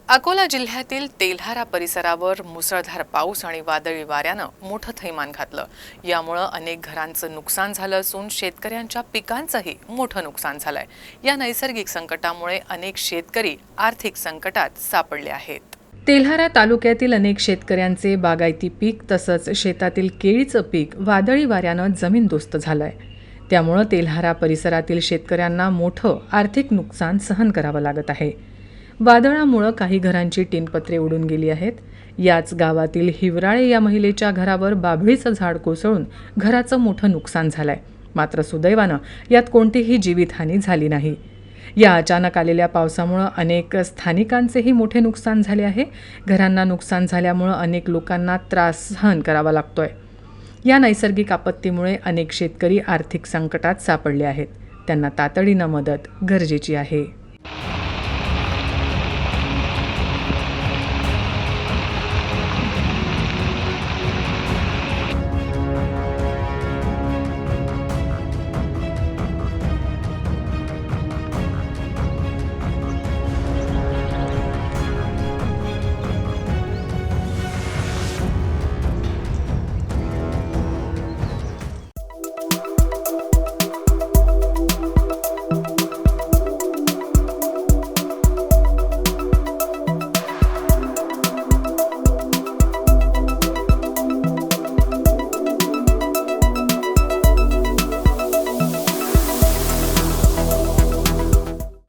अकोला जिल्ह्यातील तेल्हारा परिसरावर मुसळधार पाऊस आणि वादळी वाऱ्यानं मोठं थैमान घातलं। यामुळे अनेक घरांचं नुकसान झालं असून शेतकऱ्यांच्या पिकांचंही मोठं नुकसान झालंय। या नैसर्गिक संकटामुळे अनेक शेतकरी आर्थिक संकटात सापडले आहेत। तेल्हारा तालुक्यातील अनेक शेतकऱ्यांचे बागायती पीक तसंच शेतातील केळीचं पीक वादळी वाऱ्यानं जमीनदोस्त झालंय। त्यामुळे तेल्हारा परिसरातील शेतकऱ्यांना मोठं आर्थिक नुकसान सहन करावं लागत आहे। वादळामुळे काही घरांची टीनपत्रे उडून गेली आहेत। याच गावातील हिवराळे या महिलेच्या घरावर बाभळीचं झाड कोसळून घराचं मोठं नुकसान झालंय। मात्र सुदैवानं यात कोणतीही जीवितहानी झाली नाही। या अचानक आलेल्या पावसामुळे अनेक स्थानिकांचेही मोठे नुकसान झाले आहे। घरांना नुकसान झाल्यामुळे अनेक लोकांना त्रास सहन करावा लागतोय। या नैसर्गिक आपत्तीमुळे अनेक शेतकरी आर्थिक संकटात सापडले आहेत। त्यांना तातडीनं मदत गरजेची आहे।